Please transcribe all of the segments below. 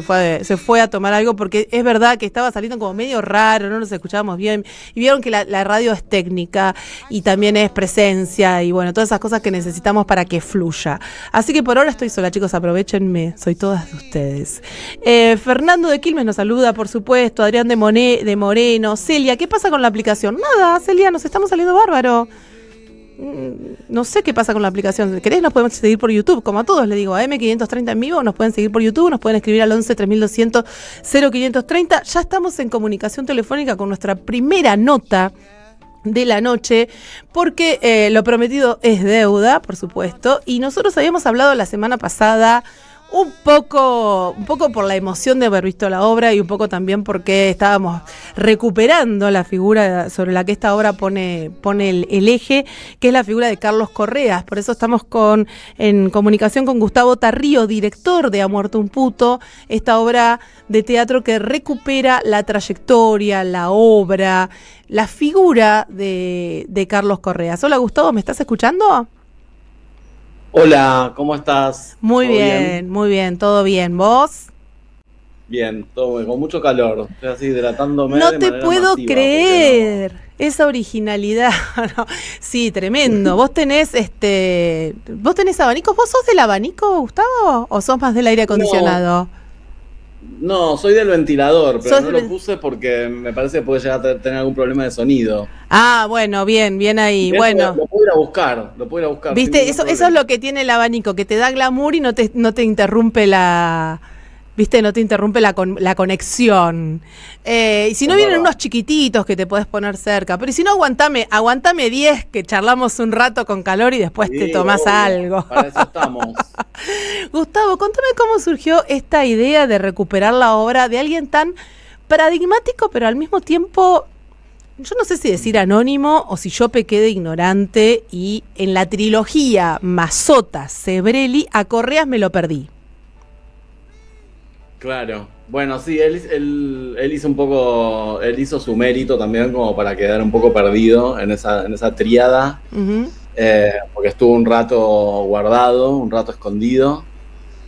se fue a tomar algo porque es verdad que estaba saliendo como medio raro, no nos escuchábamos bien. Y vieron que la radio es técnica y también es presencia y bueno, todas esas cosas que necesitamos para que fluya. Así que por ahora estoy sola, chicos, aprovechenme, soy todas de ustedes. Fernando de Quilmes nos saluda, por supuesto, Adrián de Moreno, Celia, ¿qué pasa con la aplicación? Nada, Celia, nos estamos saliendo bárbaro. No sé qué pasa con la aplicación. Si querés nos podemos seguir por YouTube, como a todos le digo, a M530 en vivo, nos pueden seguir por YouTube, nos pueden escribir al 11 3200 0530. Ya estamos en comunicación telefónica con nuestra primera nota de la noche, porque lo prometido es deuda, por supuesto, y nosotros habíamos hablado la semana pasada un poco por la emoción de haber visto la obra y un poco también porque estábamos recuperando la figura sobre la que esta obra pone el eje, que es la figura de Carlos Correas. Por eso estamos en comunicación con Gustavo Tarrío, director de Ha muerto un puto, esta obra de teatro que recupera la trayectoria, la obra, la figura de Carlos Correas. Hola Gustavo, ¿me estás escuchando? Hola, ¿cómo estás? Muy bien, muy bien, todo bien. ¿Vos? Bien, todo bien, con mucho calor. Estoy así hidratándome. No de te manera puedo masiva, creer. Esa originalidad. No. Sí, tremendo. ¿Vos tenés abanicos? ¿Vos sos del abanico, Gustavo? ¿O sos más del aire acondicionado? No, soy del ventilador, pero no Sos lo puse porque me parece que puede llegar a tener algún problema de sonido. Ah, bueno, bien ahí. Eso Bueno. Lo puedo ir a buscar, Viste, eso es lo que tiene el abanico, que te da glamour y no te interrumpe ¿viste? No te interrumpe la conexión. Y si no vienen unos chiquititos que te podés poner cerca. Pero si no, aguantame 10, que charlamos un rato con calor y después te tomás algo. Para eso estamos. Gustavo, contame cómo surgió esta idea de recuperar la obra de alguien tan paradigmático, pero al mismo tiempo, yo no sé si decir anónimo o si yo pequé de ignorante, y en la trilogía Mazzotta, Sebrelli, a Correas me lo perdí. Claro. Bueno, sí, él hizo su mérito también como para quedar un poco perdido en esa tríada, porque estuvo un rato guardado, un rato escondido.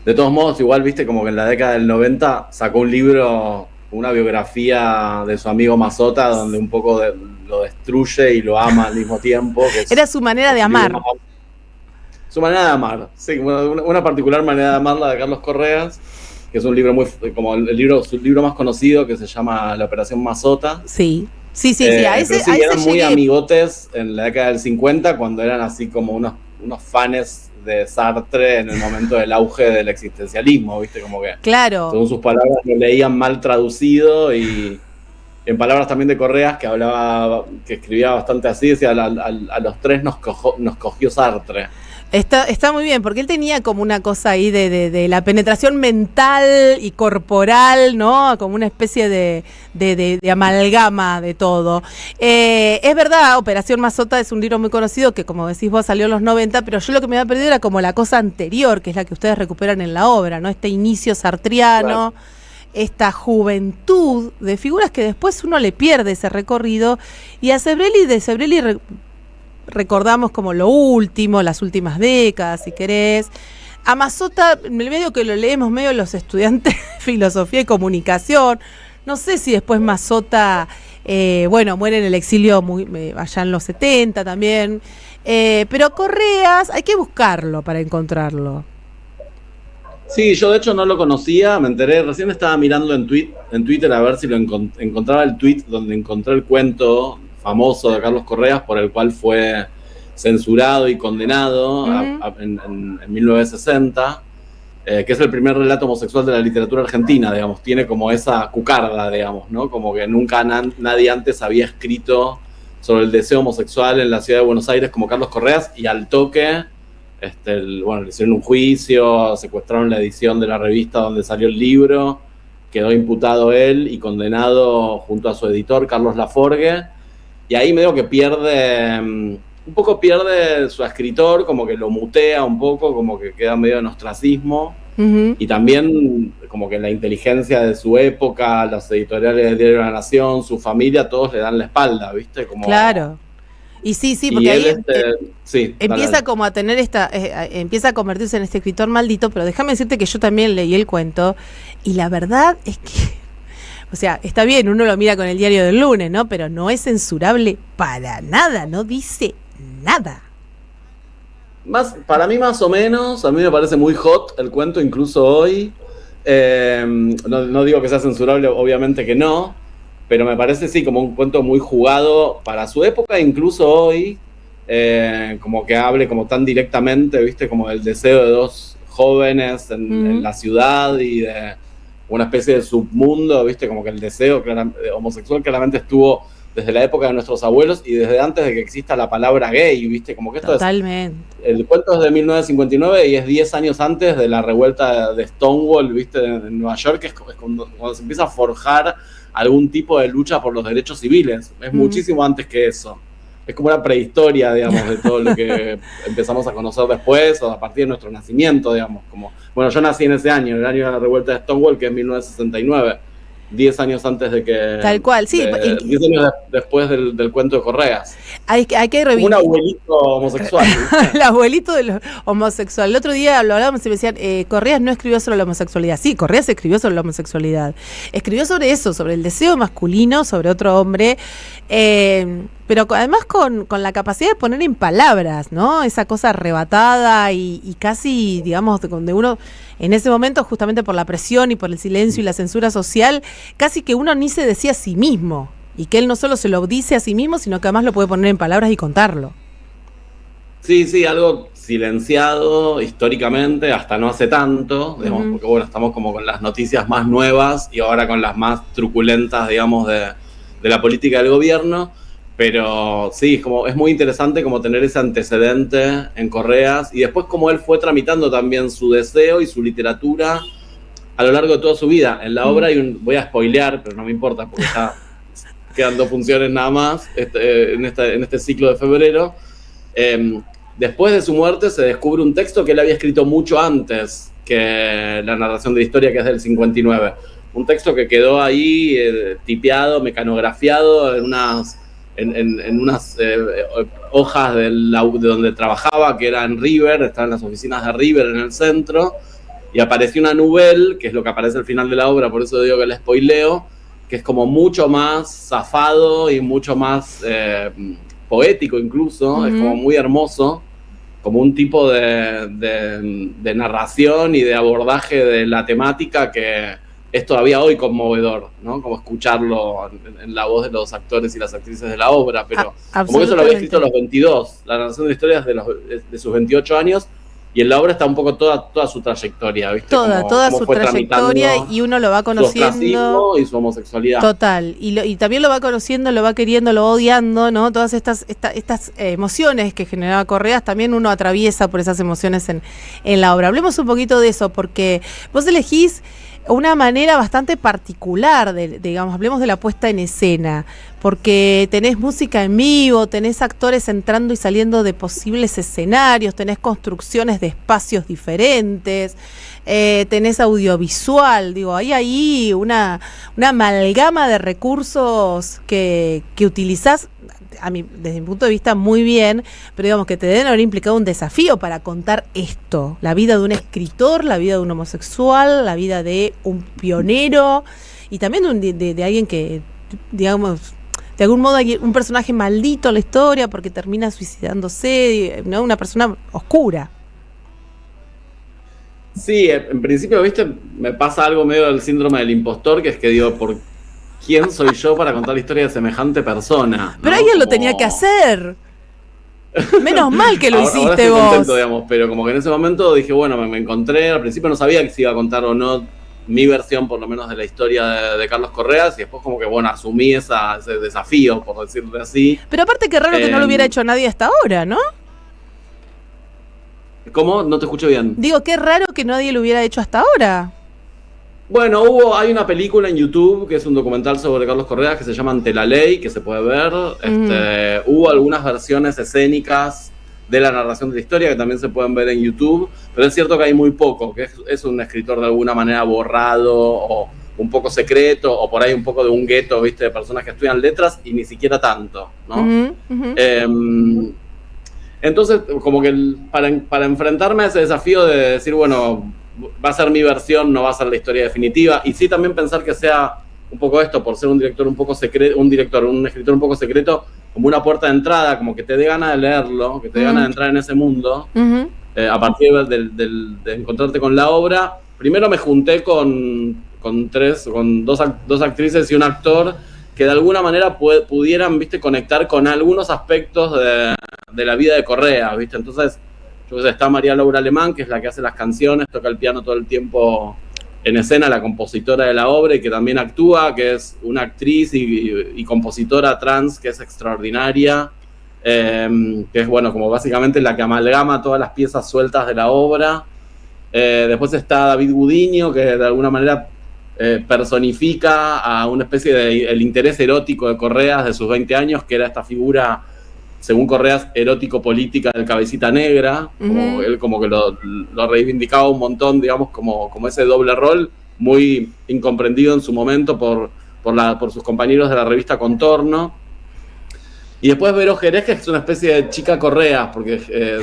De todos modos, igual, viste, como que en la década del 90 sacó un libro, una biografía de su amigo Mazzotta, donde un poco lo destruye y lo ama al mismo tiempo. Era su manera de amar. Su manera de amar, sí, una particular manera de amar, la de Carlos Correas, que es un libro su libro más conocido, que se llama La Operación Mazzotta. Sí. A ese eran muy llegué. amigotes en la década del 50, cuando eran así como unos fanes de Sartre en el momento del auge del existencialismo, ¿viste? Como que, claro, según sus palabras, lo leían mal traducido, y en palabras también de Correas, que escribía bastante así, decía, a los tres nos cogió Sartre. Está muy bien, porque él tenía como una cosa ahí de la penetración mental y corporal, ¿no? Como una especie de amalgama de todo. Es verdad, Operación Mazzotta es un libro muy conocido que, como decís vos, salió en los 90, pero yo lo que me había perdido era como la cosa anterior, que es la que ustedes recuperan en la obra, ¿no? Este inicio sartriano, claro. Esta juventud de figuras que después uno le pierde ese recorrido, y a Sebrelli recordamos como lo último, las últimas décadas, si querés. A Mazzotta, medio que lo leemos medio los estudiantes de filosofía y comunicación. No sé si después Mazzotta, muere en el exilio allá en los 70 también. Pero Correas, hay que buscarlo para encontrarlo. Sí, yo de hecho no lo conocía, me enteré, recién estaba mirando en Twitter a ver si lo encontraba el tweet donde encontré el cuento famoso de Carlos Correas, por el cual fue censurado y condenado en 1960, que es el primer relato homosexual de la literatura argentina, digamos. Tiene como esa cucarda, digamos, ¿no? Como que nunca nadie antes había escrito sobre el deseo homosexual en la ciudad de Buenos Aires como Carlos Correas, y al toque, le hicieron un juicio, secuestraron la edición de la revista donde salió el libro, quedó imputado él y condenado junto a su editor, Carlos Laforgue. Y ahí medio que pierde su escritor, como que lo mutea un poco, como que queda medio en ostracismo. Y también como que la inteligencia de su época, las editoriales del Diario de la Nación, su familia, todos le dan la espalda, ¿viste? Como, claro. Y sí, Y porque ahí él, sí, empieza dale. como a tener empieza a convertirse en este escritor maldito, pero déjame decirte que yo también leí el cuento y la verdad es que, o sea, está bien, uno lo mira con el diario del lunes, ¿no? Pero no es censurable para nada, no dice nada. Para mí más o menos, a mí me parece muy hot el cuento incluso hoy. No digo que sea censurable, obviamente que no, pero me parece sí como un cuento muy jugado para su época, incluso hoy, como que hable como tan directamente, viste, como el deseo de dos jóvenes en la ciudad y de una especie de submundo, viste, como que el deseo homosexual claramente estuvo desde la época de nuestros abuelos y desde antes de que exista la palabra gay, viste, como que esto Totalmente. el cuento es de 1959 y es 10 años antes de la revuelta de Stonewall, viste, en Nueva York, que es cuando se empieza a forjar algún tipo de lucha por los derechos civiles. Es muchísimo antes que eso. Es como una prehistoria, digamos, de todo lo que empezamos a conocer después o a partir de nuestro nacimiento, digamos. Como, bueno, yo nací en ese año, el año de la revuelta de Stonewall, que es 1969. 10 años antes de que... Tal cual, sí. 10 años después del cuento de Correas. Hay que Como un abuelito homosexual. El abuelito de los homosexuales. El otro día lo hablábamos y me decían, Correas no escribió sobre la homosexualidad. Sí, Correas escribió sobre la homosexualidad. Escribió sobre eso, sobre el deseo masculino, sobre otro hombre, pero además con la capacidad de poner en palabras, ¿no? Esa cosa arrebatada y casi, digamos, donde uno... En ese momento, justamente por la presión y por el silencio y la censura social, casi que uno ni se decía a sí mismo. Y que él no solo se lo dice a sí mismo, sino que además lo puede poner en palabras y contarlo. Sí, algo silenciado históricamente, hasta no hace tanto, digamos, porque bueno, estamos como con las noticias más nuevas y ahora con las más truculentas, digamos, de la política del gobierno. Pero sí, es muy interesante como tener ese antecedente en Correas y después como él fue tramitando también su deseo y su literatura a lo largo de toda su vida. En la obra voy a spoilear, pero no me importa porque ya quedan 2 funciones nada más en este ciclo de febrero. Después de su muerte se descubre un texto que él había escrito mucho antes que la narración de la historia, que es del 59. Un texto que quedó ahí tipeado, mecanografiado en unas hojas de donde trabajaba, que era en River, estaba en las oficinas de River en el centro, y apareció una novela, que es lo que aparece al final de la obra, por eso digo que la spoileo, que es como mucho más zafado y mucho más poético incluso, es como muy hermoso, como un tipo de narración y de abordaje de la temática que es todavía hoy conmovedor, ¿no? Como escucharlo en la voz de los actores y las actrices de la obra, pero como que eso lo había escrito a los 22, la narración de historias de sus 28 años, y en la obra está un poco toda su trayectoria, ¿viste? Toda su trayectoria, y uno lo va conociendo. Y su homosexualidad. Total, y también lo va conociendo, lo va queriendo, lo va odiando, ¿no? Todas estas emociones que generaba Correas, también uno atraviesa por esas emociones en la obra. Hablemos un poquito de eso, porque vos elegís una manera bastante particular, digamos, hablemos de la puesta en escena, porque tenés música en vivo, tenés actores entrando y saliendo de posibles escenarios, tenés construcciones de espacios diferentes, tenés audiovisual, digo, hay ahí una amalgama de recursos que utilizás, desde mi punto de vista, muy bien, pero digamos que te deben haber implicado un desafío para contar esto, la vida de un escritor, la vida de un homosexual, la vida de un pionero y también de alguien que, digamos, de algún modo hay un personaje maldito en la historia porque termina suicidándose, ¿no? Una persona oscura. Sí, en principio, viste, me pasa algo medio del síndrome del impostor, que es que digo, ¿quién soy yo para contar la historia de semejante persona? Pero alguien lo tenía que hacer. Menos mal que lo hiciste ahora estoy vos. Contento, digamos, pero como que en ese momento dije, bueno, me encontré, al principio no sabía que se iba a contar o no mi versión, por lo menos, de la historia de Carlos Correas, y después como que, bueno, asumí ese desafío, por decirlo así. Pero aparte, qué raro que no lo hubiera hecho nadie hasta ahora, ¿no? ¿Cómo? No te escucho bien. Digo, qué raro que nadie lo hubiera hecho hasta ahora. Bueno, hay una película en YouTube que es un documental sobre Carlos Correas que se llama Ante la Ley, que se puede ver. Hubo algunas versiones escénicas de la narración de la historia que también se pueden ver en YouTube, pero es cierto que hay muy poco, que es un escritor de alguna manera borrado o un poco secreto, o por ahí un poco de un gueto, ¿viste? De personas que estudian letras, y ni siquiera tanto, ¿no? Entonces, como que para enfrentarme a ese desafío de decir, bueno, va a ser mi versión, no va a ser la historia definitiva, y sí también pensar que sea un poco esto, por ser un director un poco secreto, un escritor un poco secreto, como una puerta de entrada, como que te dé ganas de leerlo, que te dé ganas de entrar en ese mundo, a partir de encontrarte con la obra. Primero me junté con dos actrices y un actor que de alguna manera pudieran, ¿viste?, conectar con algunos aspectos de la vida de Correa, ¿viste? Entonces, yo qué sé, está María Laura Alemán, que es la que hace las canciones, toca el piano todo el tiempo en escena, la compositora de la obra, y que también actúa, que es una actriz y compositora trans que es extraordinaria, que es, bueno, como básicamente la que amalgama todas las piezas sueltas de la obra. Después está David Gudiño, que de alguna manera personifica a una especie de el interés erótico de Correas de sus 20 años, que era esta figura, según Correas, erótico-política del cabecita negra. Como él como que lo reivindicaba un montón, digamos, como ese doble rol, muy incomprendido en su momento por sus compañeros de la revista Contorno. Y después Vero Jerez, que es una especie de chica Correas, porque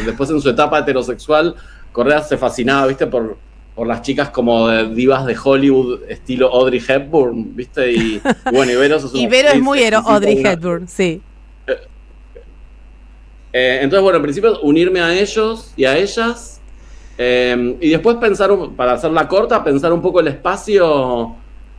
después en su etapa heterosexual, Correas se fascinaba, ¿viste?, por las chicas como de divas de Hollywood, estilo Audrey Hepburn, ¿viste? Y bueno, y Vero es muy Audrey Hepburn, sí. Entonces, bueno, en principio unirme a ellos y a ellas, y después pensar, para hacerla corta, pensar un poco el espacio,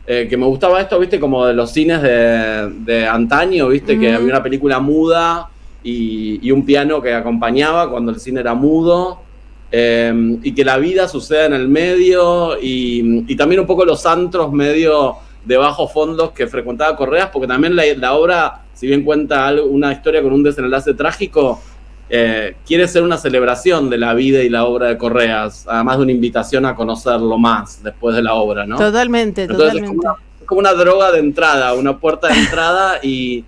que me gustaba esto, ¿viste? Como de los cines de antaño, ¿viste? Que había una película muda y un piano que acompañaba cuando el cine era mudo. Y que la vida suceda en el medio, y también un poco los antros medio de bajos fondos que frecuentaba Correas, porque también la obra, si bien cuenta una historia con un desenlace trágico, quiere ser una celebración de la vida y la obra de Correas, además de una invitación a conocerlo más después de la obra, ¿no? Totalmente. Entonces, es como una droga de entrada, una puerta de entrada, y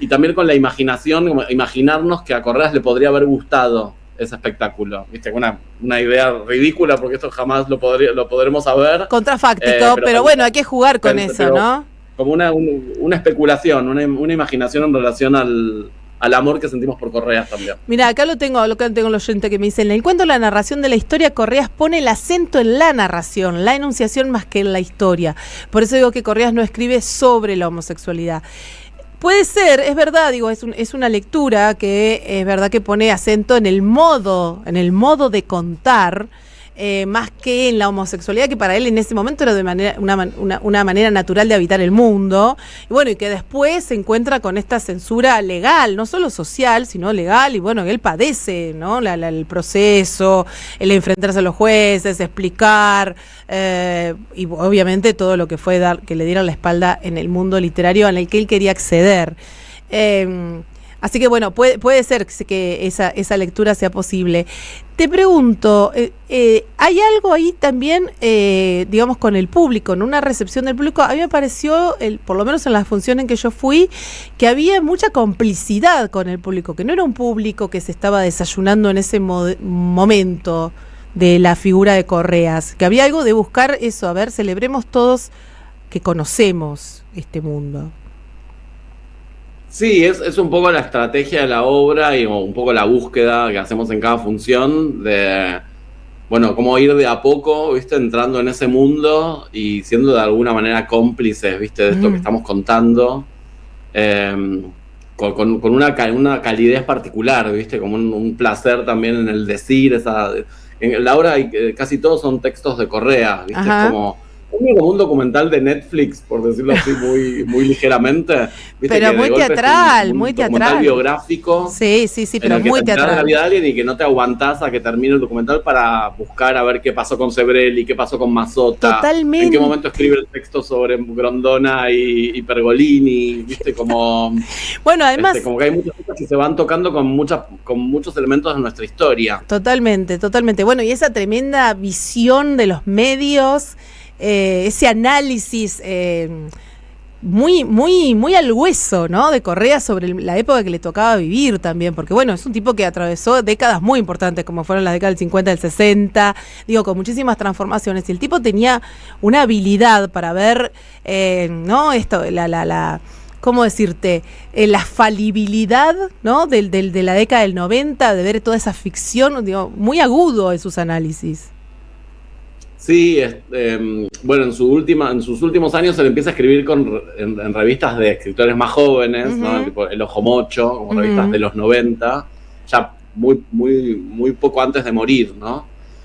también con la imaginación, como imaginarnos que a Correas le podría haber gustado ese espectáculo, ¿viste? Una idea ridícula, porque esto jamás lo podremos saber. Contrafáctico, pero bueno, hay que jugar con eso, ¿no? Como una especulación, una imaginación en relación al amor que sentimos por Correas también. Mira, acá lo tengo el oyente que me dice: en el cuento La narración de la historia, Correas pone el acento en la narración, la enunciación más que en la historia. Por eso digo que Correas no escribe sobre la homosexualidad. Puede ser, es verdad, digo, es una lectura que es verdad que pone acento en el modo de contar, más que en la homosexualidad, que para él en ese momento era una manera natural de habitar el mundo, y bueno, y que después se encuentra con esta censura legal, no solo social, sino legal, y bueno, él padece, ¿no? El proceso, el enfrentarse a los jueces, explicar, y obviamente todo lo que fue que le dieran la espalda en el mundo literario en el que él quería acceder. Así que bueno, puede ser que esa lectura sea posible. Te pregunto, ¿hay algo ahí también, digamos, con el público, en una recepción del público? A mí me pareció, por lo menos en la función en que yo fui, que había mucha complicidad con el público, que no era un público que se estaba desayunando en ese momento de la figura de Correas, que había algo de buscar eso, a ver, celebremos todos que conocemos este mundo. Sí, es un poco la estrategia de la obra y un poco la búsqueda que hacemos en cada función de, bueno, cómo ir de a poco, ¿viste?, entrando en ese mundo y siendo de alguna manera cómplices, ¿viste?, de esto que estamos contando, con una calidez particular, ¿viste?, como un placer también en el decir. En la obra casi todos son textos de Correas, ¿viste? Es como un documental de Netflix, por decirlo así, muy ligeramente. ¿Viste? Pero muy teatral, muy teatral. Documental biográfico. Sí, pero muy teatral. En la vida de alguien y que no te aguantás a que termine el documental para buscar a ver qué pasó con Sebrelli, qué pasó con Mazzotta. Totalmente. En qué momento escribe el texto sobre Grondona y Pergolini, ¿viste? Como... Bueno, además... como que hay muchas cosas que se van tocando con muchos elementos de nuestra historia. Totalmente. Bueno, y esa tremenda visión de los medios... ese análisis muy, muy, muy al hueso, ¿no? De Correa sobre la época que le tocaba vivir también, porque bueno, es un tipo que atravesó décadas muy importantes, como fueron las décadas del 50, del 60, digo, con muchísimas transformaciones, y el tipo tenía una habilidad para ver, ¿no? Esto, ¿cómo decirte? La falibilidad, ¿no? De la década del 90, de ver toda esa ficción, digo, muy agudo en sus análisis. Sí, bueno, en sus últimos años se le empieza a escribir en revistas de escritores más jóvenes, ¿no? Tipo El Ojo Mocho, como revistas de los 90, ya muy poco antes de morir, ¿no?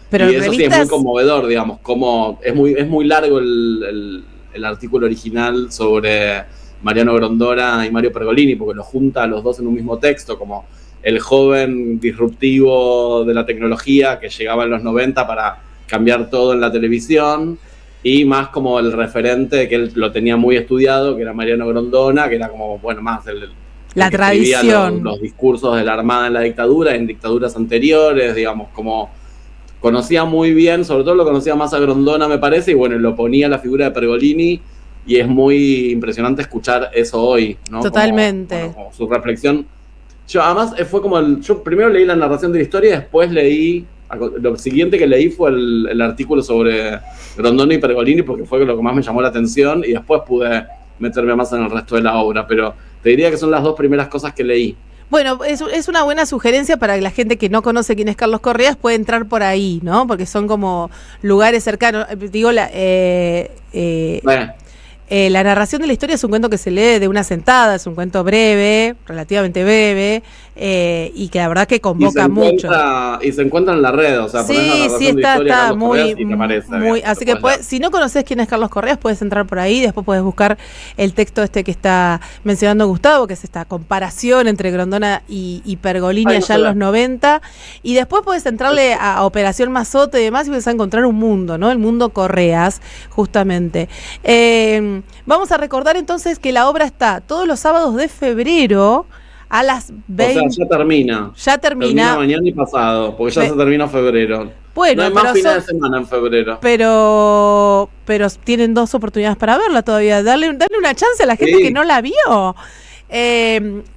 Pero y eso sí es muy conmovedor, digamos, como es muy largo el artículo original sobre Mariano Grondona y Mario Pergolini, porque los junta a los dos en un mismo texto, como el joven disruptivo de la tecnología que llegaba en los 90 para cambiar todo en la televisión, y más como el referente que él lo tenía muy estudiado, que era Mariano Grondona, que era como, bueno, más la tradición, los discursos de la Armada en la dictadura, en dictaduras anteriores, digamos, como conocía muy bien, sobre todo lo conocía más a Grondona, me parece, y bueno, lo ponía a la figura de Pergolini, y es muy impresionante escuchar eso hoy, ¿no? Totalmente. Como su reflexión. Además, fue como yo primero leí la narración de la historia, y después lo siguiente que leí fue el artículo sobre Grondona y Pergolini, porque fue lo que más me llamó la atención, y después pude meterme más en el resto de la obra, pero te diría que son las dos primeras cosas que leí. Bueno, es una buena sugerencia para la gente que no conoce quién es Carlos Correas, puede entrar por ahí, ¿no? Porque son como lugares cercanos. Digo, la narración de la historia es un cuento que se lee de una sentada, es un cuento breve, relativamente breve, y que la verdad que convoca mucho. Y se encuentra en la red, o sea, sí, ponés la narración de historia de Carlos Correas y te aparece. Así que si no conoces quién es Carlos Correas, puedes entrar por ahí, después puedes buscar el texto que está mencionando Gustavo, que es esta comparación entre Grondona y Pergolini allá en los 90, y después puedes entrarle a Operación Mazote y demás, y vas a encontrar un mundo, ¿no? El mundo Correas, justamente. Vamos a recordar entonces que la obra está todos los sábados de febrero a las 20. O sea, ya termina. Termina mañana y pasado, porque ya se termina febrero. Bueno, no hay más fines de semana en febrero. Pero tienen 2 oportunidades para verla todavía. Darle una chance a la gente que no la vio.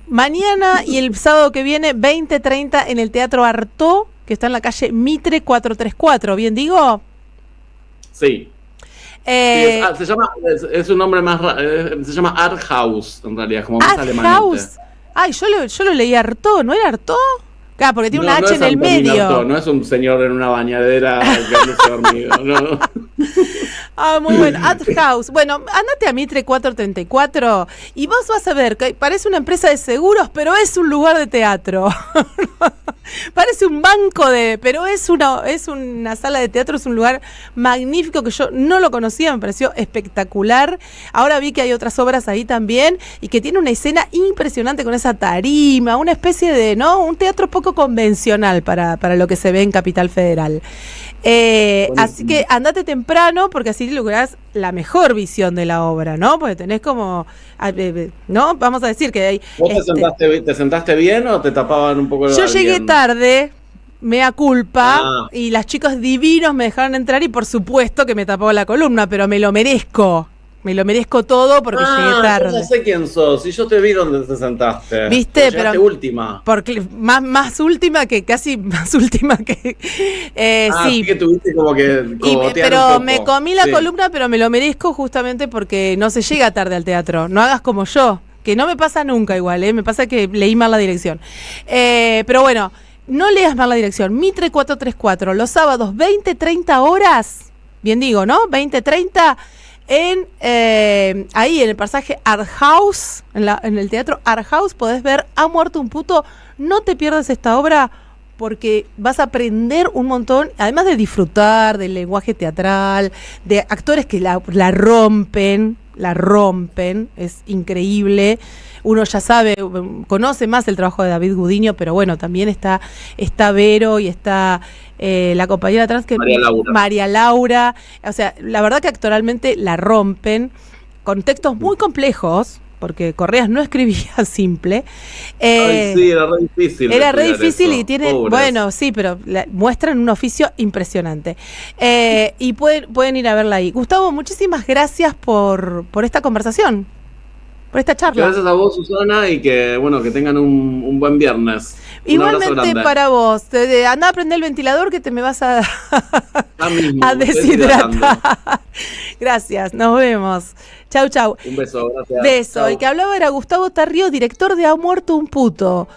Mañana y el sábado que viene, 20:30 en el Teatro Artaud, que está en la calle Mitre 434. ¿Bien digo? Sí. Es un nombre más se llama Art House, en realidad, como más alemán. Ay, yo lo leí Artaud, ¿no era Artaud? Claro, porque tiene una H en el medio. Artaud, no es un señor en una bañadera que dormido, no. Muy bueno, Art House. Bueno, andate a Mitre 434 y vos vas a ver que parece una empresa de seguros, pero es un lugar de teatro. Parece un banco pero es una sala de teatro, es un lugar magnífico que yo no lo conocía, me pareció espectacular. Ahora vi que hay otras obras ahí también y que tiene una escena impresionante con esa tarima, una especie de, ¿no? Un teatro poco convencional para lo que se ve en Capital Federal. Así que andate temprano porque así lográs la mejor visión de la obra, ¿no? Porque tenés como, ¿no? Vamos a decir que hay... ¿Vos te sentaste bien o te tapaban un poco? Yo llegué tarde, mea culpa, y las chicas divinos me dejaron entrar y por supuesto que me tapó la columna, pero me lo merezco. Me lo merezco todo porque llegué tarde. Yo no sé quién sos, y yo te vi donde te sentaste. ¿Viste? Pero última. Porque más última que casi más última que sí. Que tuviste como que pero me comí la columna, pero me lo merezco justamente porque no se llega tarde al teatro. No hagas como yo, que no me pasa nunca igual, me pasa que leí mal la dirección. Pero bueno, no leas mal la dirección. Mitre 434, los sábados 20-30 horas. Bien digo, ¿no? 20-30 ahí en el pasaje Art House, en el teatro Art House, podés ver Ha muerto un puto. No te pierdas esta obra porque vas a aprender un montón, además de disfrutar del lenguaje teatral, de actores que la rompen, es increíble. Uno ya sabe, conoce más el trabajo de David Gudiño, pero bueno, también está Vero y está la compañera trans que María Laura. O sea, la verdad que actoralmente la rompen con textos muy complejos, porque Correas no escribía simple. Sí, era re difícil. Era re difícil eso. Y tiene, Pobres. Bueno, sí, pero muestran un oficio impresionante. Y pueden ir a verla ahí. Gustavo, muchísimas gracias por esta conversación. por esta charla. Gracias a vos, Susana, y que tengan un buen viernes. Igualmente para vos. Andá a prender el ventilador que te me vas a deshidratar. Gracias, nos vemos. Chau, chau. Un beso, gracias. Beso. Chau. El que hablaba era Gustavo Tarrio, director de Ha Muerto un Puto.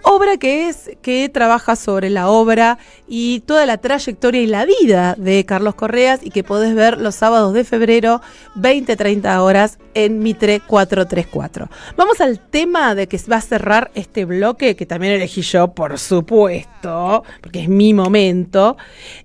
Obra que trabaja sobre la obra y toda la trayectoria y la vida de Carlos Correas y que podés ver los sábados de febrero, 20-30 horas en Mitre 434. Vamos al tema de que va a cerrar este bloque, que también elegí yo, por supuesto, porque es mi momento,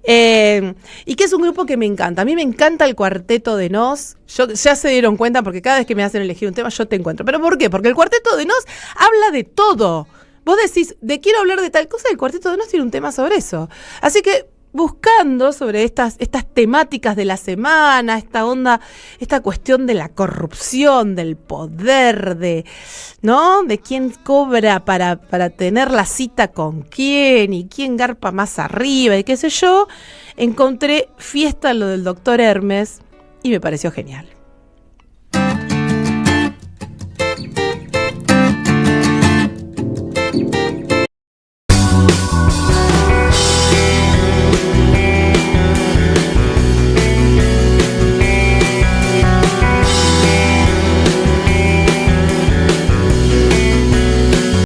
y que es un grupo que me encanta. A mí me encanta el Cuarteto de Nos. Ya se dieron cuenta porque cada vez que me hacen elegir un tema yo te encuentro. ¿Pero por qué? Porque el Cuarteto de Nos habla de todo. Vos decís, quiero hablar de tal cosa, el Cuarteto de Nos tiene un tema sobre eso. Así que buscando sobre estas temáticas de la semana, esta onda, esta cuestión de la corrupción, del poder, ¿no? De quién cobra para tener la cita con quién y quién garpa más arriba y qué sé yo, encontré Fiesta lo del Dr. Hermes y me pareció genial.